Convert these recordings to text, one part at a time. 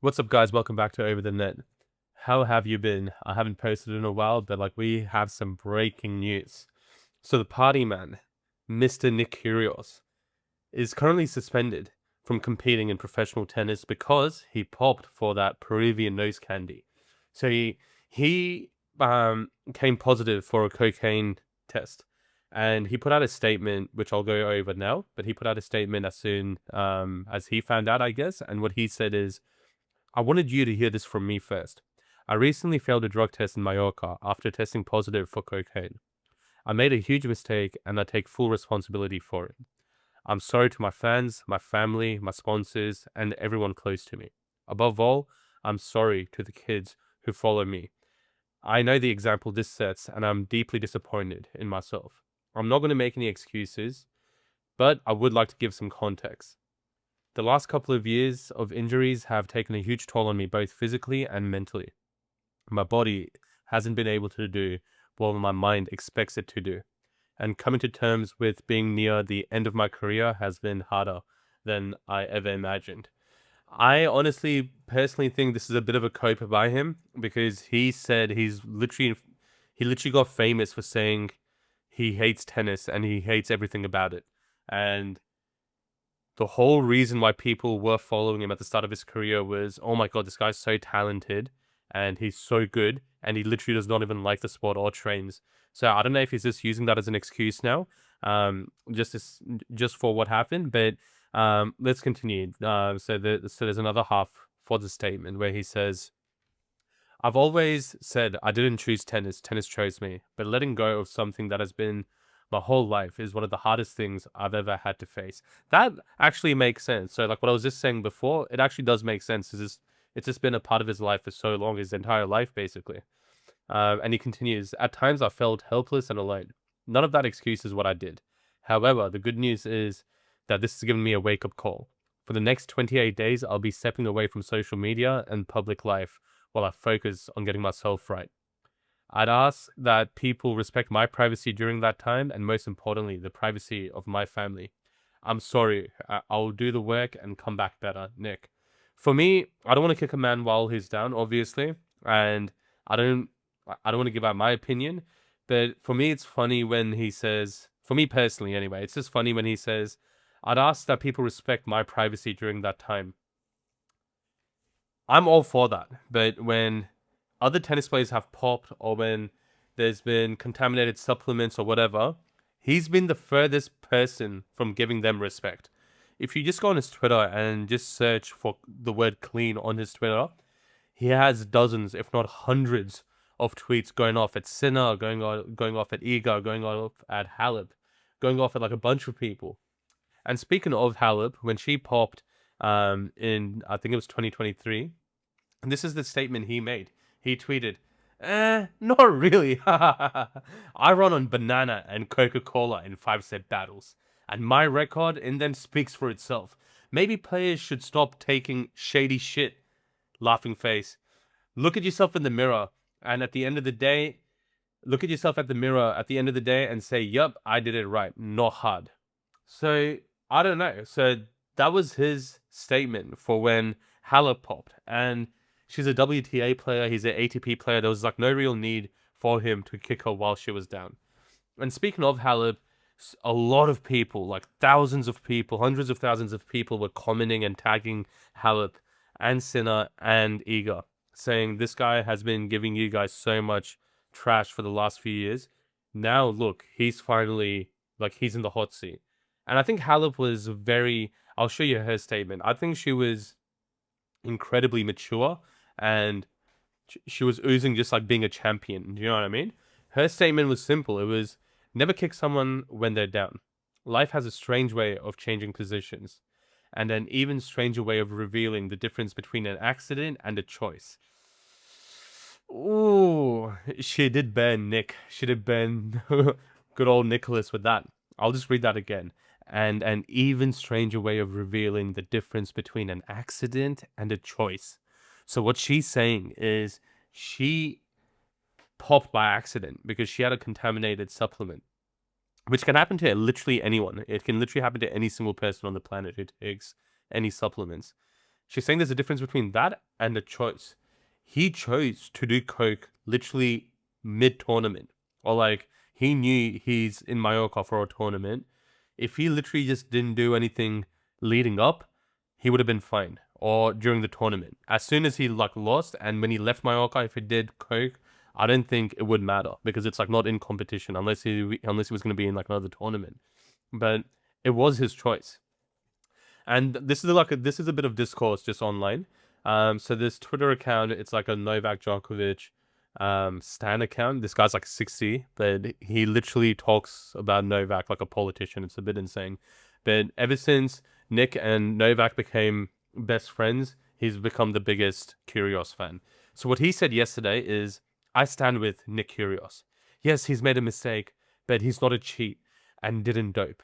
What's up, guys? Welcome back to Over the Net. How have you been? I haven't posted in a while, but we have some breaking news. So the party man, Mr. Nick Kyrgios, is currently suspended from competing in professional tennis because he popped for that Peruvian nose candy. So he came positive for a cocaine test, and he put out a statement, which I'll go over now. But he put out a statement as soon as he found out, I guess. And what he said is, I wanted you to hear this from me first. I recently failed a drug test in Mallorca after testing positive for cocaine. I made a huge mistake and I take full responsibility for it. I'm sorry to my fans, my family, my sponsors, and everyone close to me. Above all, I'm sorry to the kids who follow me. I know the example this sets and I'm deeply disappointed in myself. I'm not going to make any excuses, but I would like to give some context. The last couple of years of injuries have taken a huge toll on me, both physically and mentally. My body hasn't been able to do what my mind expects it to do. And coming to terms with being near the end of my career has been harder than I ever imagined. I honestly, personally think this is a bit of a cope by him because he said he literally got famous for saying he hates tennis and he hates everything about it. And the whole reason why people were following him at the start of his career was, oh my god, this guy's so talented and he's so good, and he literally does not even like the sport or trains. So I don't know if he's just using that as an excuse now, just for what happened. But let's continue. So there's another half for the statement where he says, I've always said I didn't choose tennis, tennis chose me, but letting go of something that has been my whole life is one of the hardest things I've ever had to face. That actually makes sense. So, what I was just saying before, it actually does make sense. It's just been a part of his life for so long, his entire life, basically. And he continues, at times I felt helpless and alone. None of that excuses what I did. However, the good news is that this has given me a wake up call. For the next 28 days, I'll be stepping away from social media and public life while I focus on getting myself right. I'd ask that people respect my privacy during that time, and most importantly, the privacy of my family. I'm sorry. I'll do the work and come back better, Nick. For me, I don't want to kick a man while he's down, obviously, and I don't. I don't want to give out my opinion, but for me, it's funny when he says. For me personally, anyway, it's just funny when he says, "I'd ask that people respect my privacy during that time." I'm all for that, but when other tennis players have popped or when there's been contaminated supplements or whatever, he's been the furthest person from giving them respect. If you just go on his Twitter and just search for the word clean on his Twitter, he has dozens, if not hundreds, of tweets going off at Sinner, going off at Iga, going off at Halep, going off at a bunch of people. And speaking of Halep, when she popped in, I think it was 2023, and this is the statement he made. He tweeted, not really. I run on banana and Coca-Cola in 5-set battles. And my record and then speaks for itself. Maybe players should stop taking shady shit. Laughing face. Look at yourself in the mirror. And at the end of the day, look at yourself at the mirror at the end of the day and say, yup, I did it right. Not hard. So, I don't know. So, that was his statement for when Halep popped. And she's a WTA player. He's an ATP player. There was no real need for him to kick her while she was down. And speaking of Halep, a lot of people, thousands of people, hundreds of thousands of people were commenting and tagging Halep and Sinner and Iga, saying this guy has been giving you guys so much trash for the last few years. Now look, he's finally he's in the hot seat. And I think Halep was very, I'll show you her statement. I think she was incredibly mature and she was oozing just being a champion. Do you know what I mean? Her statement was simple. It was never kick someone when they're down. Life has a strange way of changing positions, and an even stranger way of revealing the difference between an accident and a choice. Ooh, she did burn Nick. She did burn good old Nicholas with that. I'll just read that again. And an even stranger way of revealing the difference between an accident and a choice. So what she's saying is she popped by accident because she had a contaminated supplement, which can happen to literally anyone. It can literally happen to any single person on the planet who takes any supplements. She's saying there's a difference between that and a choice. He chose to do coke literally mid-tournament. Or like, he knew he's in Mallorca for a tournament. If he literally just didn't do anything leading up, he would have been fine. Or during the tournament. As soon as he like lost, and when he left Mallorca, if he did coke, I don't think it would matter, because it's like not in competition unless he was going to be in like another tournament. But it was his choice. And this is a bit of discourse just online. So this Twitter account, it's like a Novak Djokovic stan account. This guy's like 60, but he literally talks about Novak like a politician. It's a bit insane. But ever since Nick and Novak became best friends, he's become the biggest Kyrgios fan. So what he said yesterday is, I stand with Nick Kyrgios. Yes, he's made a mistake, but he's not a cheat and didn't dope.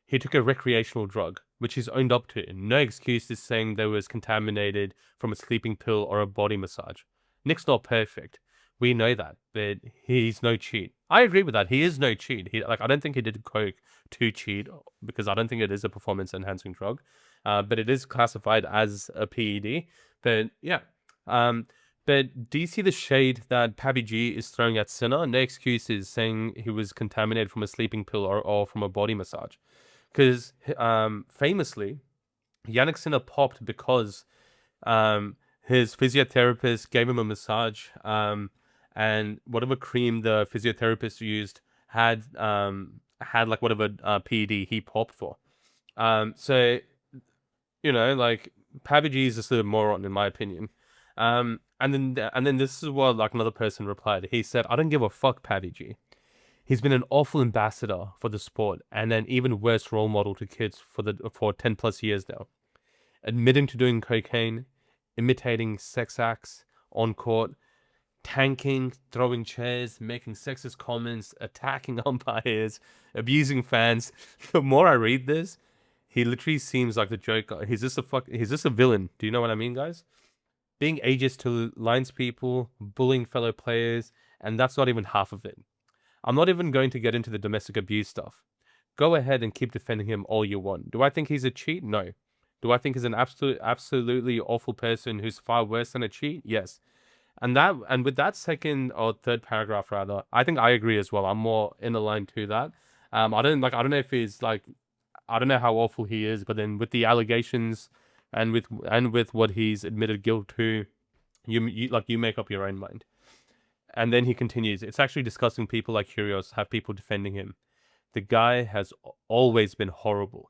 He took a recreational drug, which he's owned up to. No excuses saying there was contaminated from a sleeping pill or a body massage. Nick's not perfect. We know that, but he's no cheat. I agree with that. He is no cheat. I don't think he did coke to cheat, because I don't think it is a performance enhancing drug. But it is classified as a PED. But yeah. But do you see the shade that Pabi G is throwing at Sinner? No excuses saying he was contaminated from a sleeping pill or from a body massage. Because famously, Jannik Sinner popped because his physiotherapist gave him a massage, and whatever cream the physiotherapist used had like whatever PED he popped for. So, like, Pabi G is just a moron in my opinion. And then this is what like another person replied. He said, "I don't give a fuck, Pabi G. He's been an awful ambassador for the sport, and an even worse role model to kids for 10 plus years now. Admitting to doing cocaine, imitating sex acts on court, tanking, throwing chairs, making sexist comments, attacking umpires, abusing fans." The more I read this, he literally seems like the Joker. He's just a villain. Do you know what I mean, guys? Being ageist to lines people, bullying fellow players, and that's not even half of it. I'm not even going to get into the domestic abuse stuff. Go ahead and keep defending him all you want. Do I think he's a cheat? No. Do I think he's an absolutely awful person who's far worse than a cheat? Yes. And with that second or third paragraph rather, I think I agree as well. I'm more in the line to that. I don't know if he's like, I don't know how awful he is, but then with the allegations and with what he's admitted guilt to, you make up your own mind. And then he continues, it's actually disgusting people like Kyrgios have people defending him. The guy has always been horrible.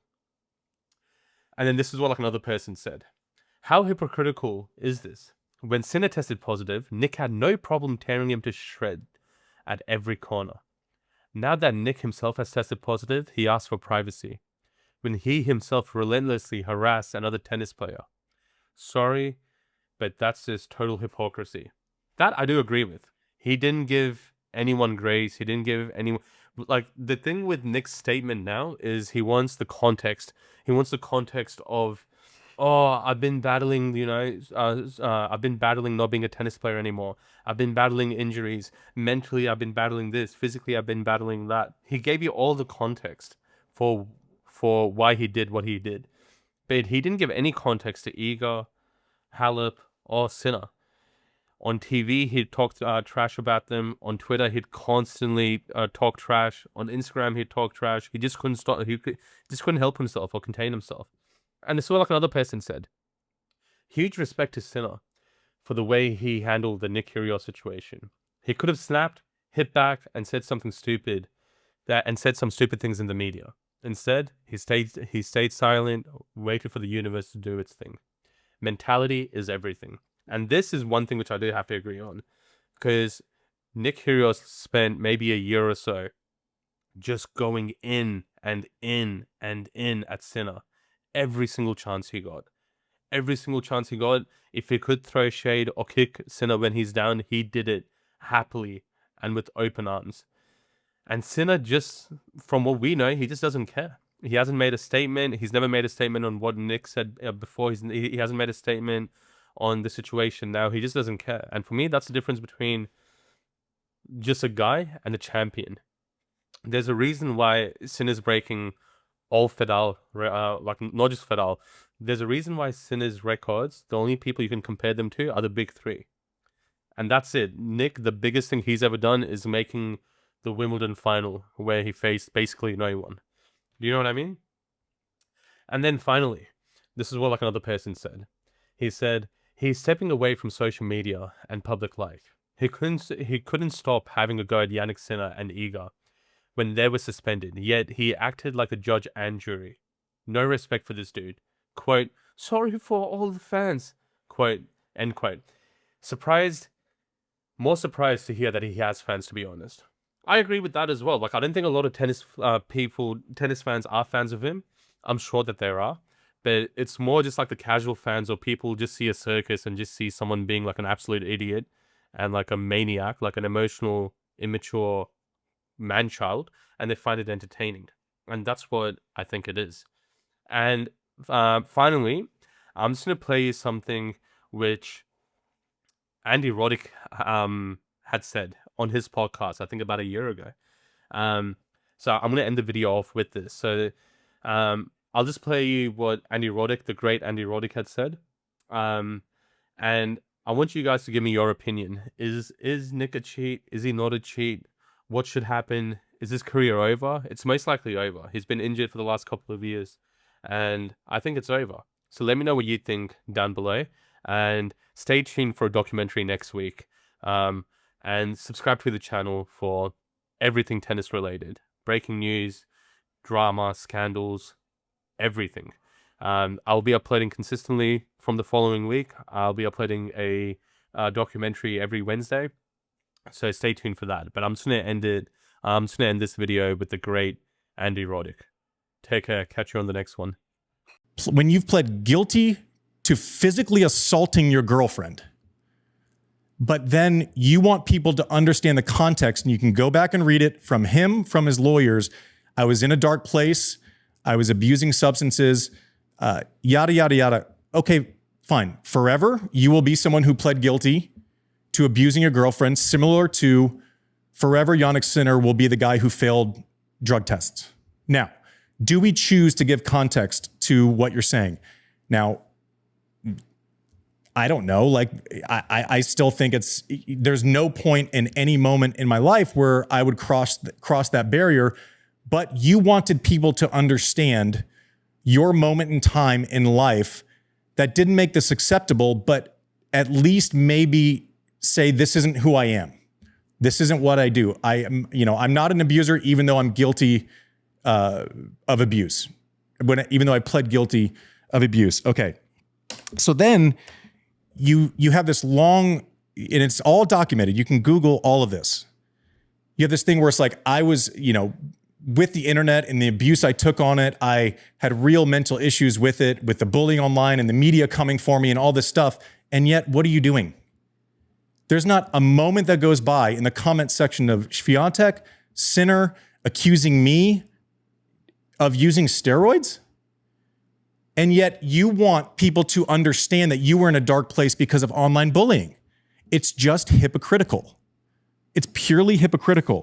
And then this is what like another person said. How hypocritical is this? When Sinner tested positive, Nick had no problem tearing him to shreds at every corner. Now that Nick himself has tested positive, he asks for privacy, when he himself relentlessly harassed another tennis player. Sorry, but that's just total hypocrisy. That I do agree with. He didn't give anyone grace. He didn't give anyone... Like, the thing with Nick's statement now is he wants the context. He wants the context of, oh, I've been battling, I've been battling not being a tennis player anymore. I've been battling injuries. Mentally, I've been battling this. Physically, I've been battling that. He gave you all the context for why he did what he did. But he didn't give any context to Iga, Halep, or Sinner. On TV, he'd talk trash about them. On Twitter, he'd constantly talk trash. On Instagram, he'd talk trash. He just couldn't stop. Just couldn't help himself or contain himself. And this is what like another person said. Huge respect to Sinner for the way he handled the Nick Kyrgios situation. He could have snapped, hit back, and said something stupid, and said some stupid things in the media. Instead, he stayed silent, waited for the universe to do its thing. Mentality is everything. And this is one thing which I do have to agree on, because Nick Kyrgios spent maybe a year or so just going in and in and in at Sinner every single chance he got. Every single chance he got, if he could throw shade or kick Sinner when he's down, he did it happily and with open arms. And Sinner, just from what we know, he just doesn't care. He hasn't made a statement. He's never made a statement on what Nick said before. He hasn't made a statement on the situation now. He just doesn't care. And for me, that's the difference between just a guy and a champion. There's a reason why Sinner's breaking all Fedal, like not just Fedal, there's a reason why Sinner's records, the only people you can compare them to are the big three. And that's it. Nick, the biggest thing he's ever done is making the Wimbledon final where he faced basically no one. Do you know what I mean? And then finally, this is what like another person said. He said he's stepping away from social media and public life. He couldn't stop having a go at Jannik Sinner and Iga when they were suspended, yet he acted like a judge and jury. No respect for this dude. Quote, sorry for all the fans. Quote, end quote. More surprised to hear that he has fans, to be honest. I agree with that as well. Like, I don't think a lot of tennis fans are fans of him. I'm sure that there are. But it's more just like the casual fans or people just see a circus and just see someone being like an absolute idiot and like a maniac, like an emotional, immature man-child, and they find it entertaining. And that's what I think it is. And finally, I'm just going to play you something which Andy Roddick had said on his podcast, I think about a year ago. So I'm going to end the video off with this. So I'll just play you what Andy Roddick, the great Andy Roddick, had said. And I want you guys to give me your opinion. Is Nick a cheat? Is he not a cheat? What should happen? Is his career over? It's most likely over. He's been injured for the last couple of years. And I think it's over. So let me know what you think down below. And stay tuned for a documentary next week. And subscribe to the channel for everything tennis related. Breaking news, drama, scandals, everything. I'll be uploading consistently from the following week. I'll be uploading a documentary every Wednesday. So stay tuned for that. But I'm just going to end it. I'm just going to end this video with the great Andy Roddick. Take care. Catch you on the next one. When you've pled guilty to physically assaulting your girlfriend, but then you want people to understand the context, and you can go back and read it from him, from his lawyers. I was in a dark place. I was abusing substances, yada, yada, yada. Okay, fine. Forever, you will be someone who pled guilty to abusing your girlfriend, similar to forever Jannik Sinner will be the guy who failed drug tests. Now, do we choose to give context to what you're saying? Now, I don't know. Like, I still think there's no point in any moment in my life where I would cross that barrier, but you wanted people to understand your moment in time in life that didn't make this acceptable, but at least maybe say, this isn't who I am. This isn't what I do. I am, I'm not an abuser, even though I'm guilty of abuse. Even though I pled guilty of abuse. Okay. So then you have this long, and it's all documented. You can Google all of this. You have this thing where it's like, I was, with the internet and the abuse I took on it, I had real mental issues with it, with the bullying online and the media coming for me and all this stuff. And yet, what are you doing? There's not a moment that goes by in the comment section of Świątek, Sinner, accusing me of using steroids. And yet you want people to understand that you were in a dark place because of online bullying. It's just hypocritical. It's purely hypocritical.